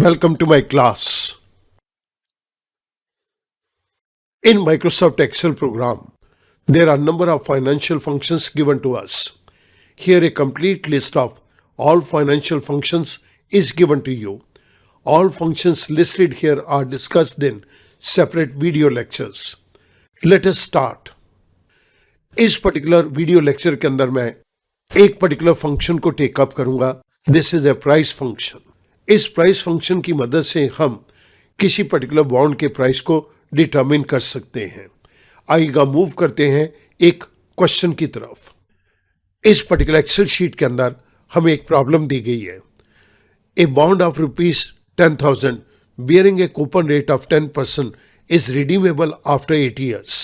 Welcome to my class. In Microsoft Excel program, there are a number of financial functions given to us. Here a complete list of all financial functions is given to you. All functions listed here are discussed in separate video lectures. Let us start. इस particular video lecture के अंदर मैं एक particular function को take up करूंगा. This is a price function. इस price function की मदद से हम किसी पर्टिकुलर बॉन्ड के प्राइस को डिटरमिन कर सकते हैं. आइएगा मूव करते हैं एक क्वेश्चन की तरफ. इस पर्टिकुलर एक्सेल शीट के अंदर हमें एक प्रॉब्लम दी गई है. A bond of ₹10,000 bearing a coupon rate of 10% is redeemable after 8 years.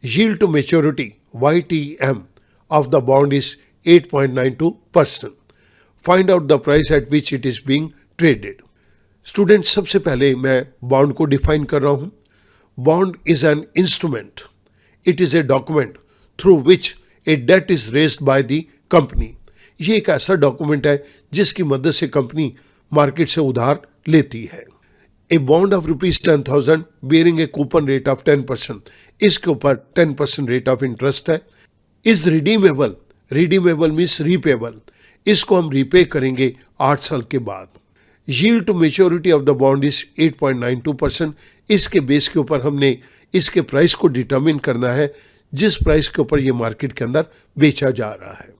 Yield to maturity YTM of the bond is 8.92%. Find out the price at which it is being traded. Student, सबसे पहले मैं bond को define कर रहा हूं. Bond is an instrument. It is a document through which a debt is raised by the company. ये एक ऐसा डॉक्यूमेंट है जिसकी मदद से कंपनी मार्केट से उधार लेती है. A bond of ₹10,000 bearing a coupon rate of 10%. इसके ऊपर 10% रेट ऑफ इंटरेस्ट है. Is redeemable. Redeemable means repayable. इसको हम रीपे करेंगे 8 साल के बाद. Yield to maturity of the bond is 8.92%. इसके बेस के ऊपर हमने इसके प्राइस को डिटरमिन करना है जिस प्राइस के ऊपर ये मार्केट के अंदर बेचा जा रहा है.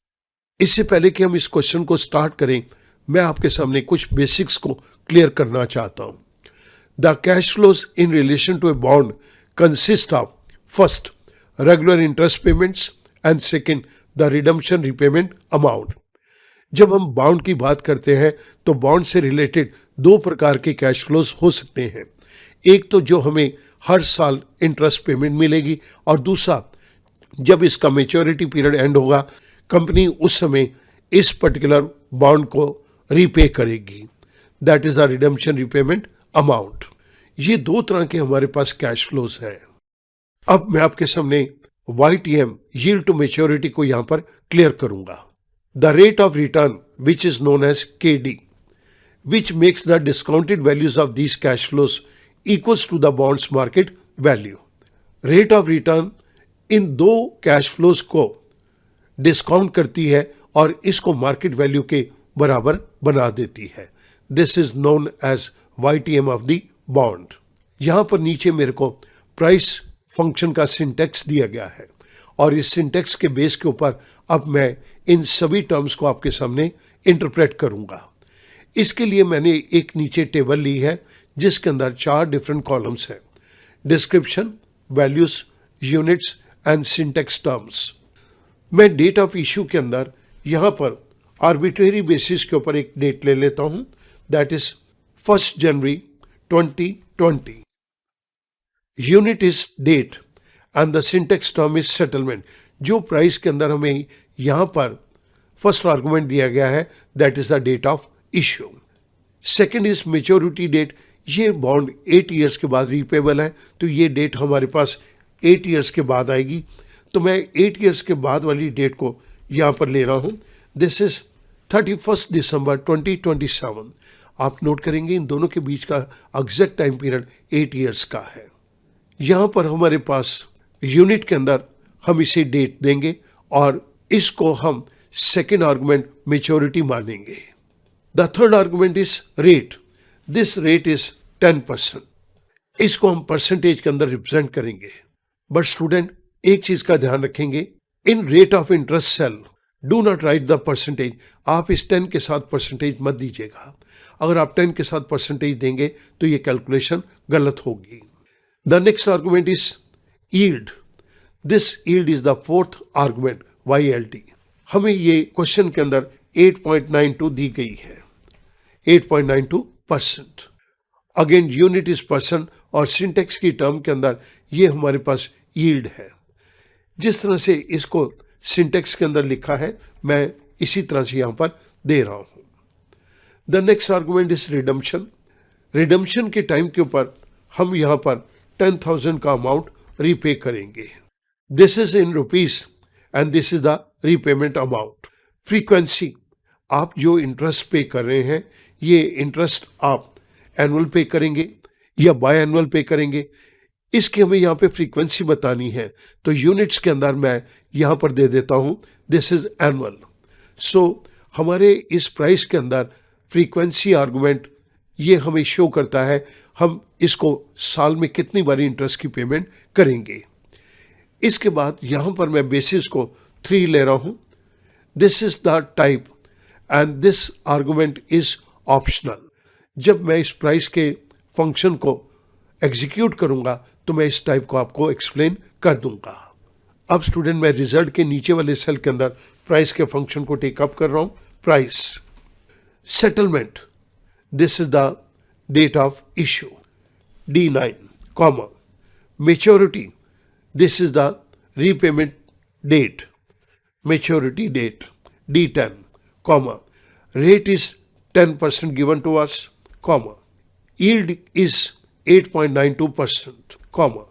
इससे पहले कि हम इस क्वेश्चन को स्टार्ट करें, मैं आपके सामने कुछ बेसिक्स को क्लियर करना चाहता हूं. The cash flows in relation to a bond consist of first regular interest payments and second the redemption repayment amount. जब हम बॉन्ड की बात करते हैं तो बॉन्ड से रिलेटेड दो प्रकार के कैश फ्लोज हो सकते हैं. एक तो जो हमें हर साल इंटरेस्ट पेमेंट मिलेगी, और दूसरा जब इसका मैच्योरिटी पीरियड एंड होगा, कंपनी उस समय इस पर्टिकुलर बॉन्ड को रीपे करेगी. That is the redemption repayment amount. ये दो तरह के हमारे पास कैश फ्लोज हैं. अब मैं आपके सामने YTM यील्ड टू मैच्योरिटी को यहां पर क्लियर करूंगा. The rate of return, which is known as KD, which makes the discounted values of these cash flows equals to the bond's market value. Rate of return इन दो cash flows को discount करती है और इसको market value के बराबर बना देती है. This is known as YTM of the bond. यहां पर नीचे मेरे को प्राइस फंक्शन का सिंटेक्स दिया गया है और इस सिंटेक्स के बेस के ऊपर अब मैं इन सभी टर्म्स को आपके सामने इंटरप्रेट करूंगा. इसके लिए मैंने एक नीचे टेबल ली है जिसके अंदर 4 डिफरेंट कॉलम्स हैं. Description, values, units and syntax terms. मैं डेट ऑफ इशू के अंदर यहां पर आर्बिट्रेरी बेसिस के ऊपर एक डेट ले लेता हूं. That is 1 January 2020. Unit is date and the syntax term is settlement. जो प्राइस के अंदर हमें यहां पर फर्स्ट आर्गुमेंट दिया गया है, that is the date of issue. Second is maturity date. ये बॉन्ड 8 ईयर्स के बाद रीपेबल है, तो ये डेट हमारे पास 8 ईयर्स के बाद आएगी. तो मैं 8 ईयर्स के बाद वाली डेट को यहां पर ले रहा हूं. दिस इज 31 दिसंबर 2027. आप नोट करेंगे इन दोनों के बीच का एग्जैक्ट टाइम पीरियड 8 ईयर्स का है. यहां पर हमारे पास यूनिट के अंदर हम इसे डेट देंगे और इसको हम सेकेंड आर्गुमेंट मेच्योरिटी मानेंगे. The third argument is rate. This rate is 10%. इसको हम परसेंटेज के अंदर रिप्रेजेंट करेंगे. बट स्टूडेंट, एक चीज का ध्यान रखेंगे, in rate of interest sale do not write the percentage. आप इस 10 के साथ परसेंटेज मत दीजिएगा. अगर आप 10 के साथ परसेंटेज देंगे तो ये कैलकुलेशन गलत होगी. The next argument is yield. This yield is the fourth argument, YLD. हमें ये क्वेश्चन के अंदर 8.92 दी गई है. 8.92%. अगेन यूनिट इज परसेंट और सिंटेक्स की टर्म के अंदर ये हमारे पास यील्ड है. जिस तरह से इसको सिंटेक्स के अंदर लिखा है, मैं इसी तरह से यहां पर दे रहा हूं. The next argument is redemption. Redemption के टाइम के ऊपर हम यहां पर 10,000 का अमाउंट रीपे करेंगे. This is in rupees and this is the repayment amount. Frequency, आप जो इंटरेस्ट पे कर रहे हैं ये इंटरेस्ट आप एनुअल पे करेंगे या बाय एनुअल पे करेंगे, इसकी हमें यहाँ पे फ्रीक्वेंसी बतानी है। तो यूनिट्स के अंदर मैं यहाँ पर दे देता हूँ दिस इज एनुअल। सो हमारे इस प्राइस के अंदर फ्रीक्वेंसी आर्गुमेंट ये हमें शो करता है हम इसको साल में कितनी बारी इंटरेस्ट की पेमेंट करेंगे। इसके बाद यहाँ पर मैं बेसिस को 3 ले रहा हूँ। This is the type and this argument is optional. जब मैं इस प्राइस के फंक्शन को एग्जीक्यूट करूंगा तो मैं इस टाइप को आपको एक्सप्लेन कर दूंगा। अब स्टूडेंट मैं रिजल्ट के नीचे वाले सेल के अंदर प्राइस के फंक्शन को टेकअप कर रहा हूं। Price settlement, this is the date of issue D9, comma maturity, this is the repayment date, maturity date D10, comma rate is 10% given to us, comma yield is 8.92%, comma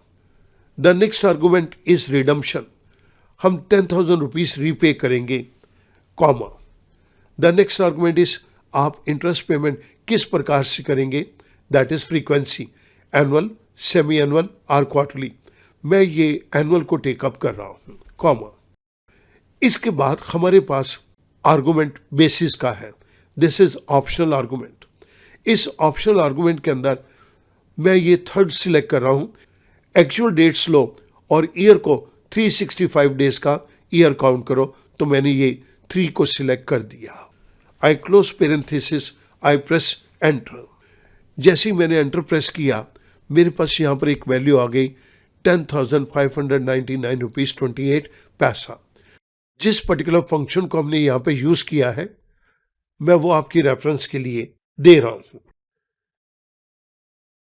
the next argument is redemption, हम 10,000 rupees repay करेंगे, comma the next argument is आप interest payment किस प्रकार से करेंगे, that is frequency, annual, semi annual और quarterly. मैं ये एनुअल को टेकअप कर रहा हूँ, कॉमा इसके बाद हमारे पास आर्गुमेंट बेसिस का है, दिस इज ऑप्शनल आर्गुमेंट। इस ऑप्शनल आर्गुमेंट के अंदर मैं ये थर्ड सिलेक्ट कर रहा हूँ, एक्चुअल डेट्स लो और ईयर को 365 डेज का ईयर काउंट करो, तो मैंने ये 3 को सिलेक्ट कर दिया। आई क्लोज पेरेंथेसिस, आई प्रेस एंटर। जैसे ही मैंने एंटर प्रेस किया मेरे पास यहाँ पर एक वैल्यू आ गई 10,599 रुपीज 28 पैसा। जिस पर्टिकुलर फंक्शन को हमने यहाँ पे यूज किया है मैं वो आपकी रेफरेंस के लिए दे रहा हूं।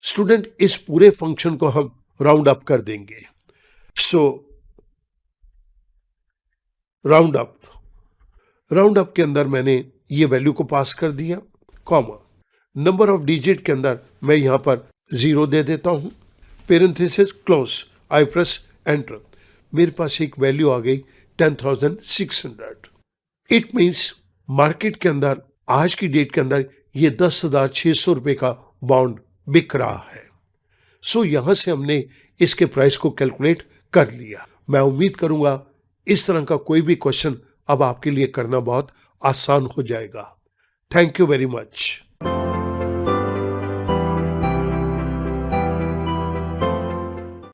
स्टूडेंट इस पूरे फंक्शन को हम राउंड अप कर देंगे। सो राउंड अप के अंदर मैंने ये वैल्यू को पास कर दिया, कॉमा नंबर ऑफ डिजिट के अंदर मैं यहां पर 0 दे देता हूं, पेरेंथेसिस क्लोज, आई प्रेस एंटर। मेरे पास एक वैल्यू आ गई 10,600। इट मीन्स मार्केट के अंदर आज की डेट के अंदर ये 10,600 रुपए का बॉन्ड बिक रहा है। सो यहां से हमने इसके प्राइस को कैलकुलेट कर लिया। मैं उम्मीद करूंगा इस तरह का कोई भी क्वेश्चन अब आपके लिए करना बहुत आसान हो जाएगा। Thank you very much.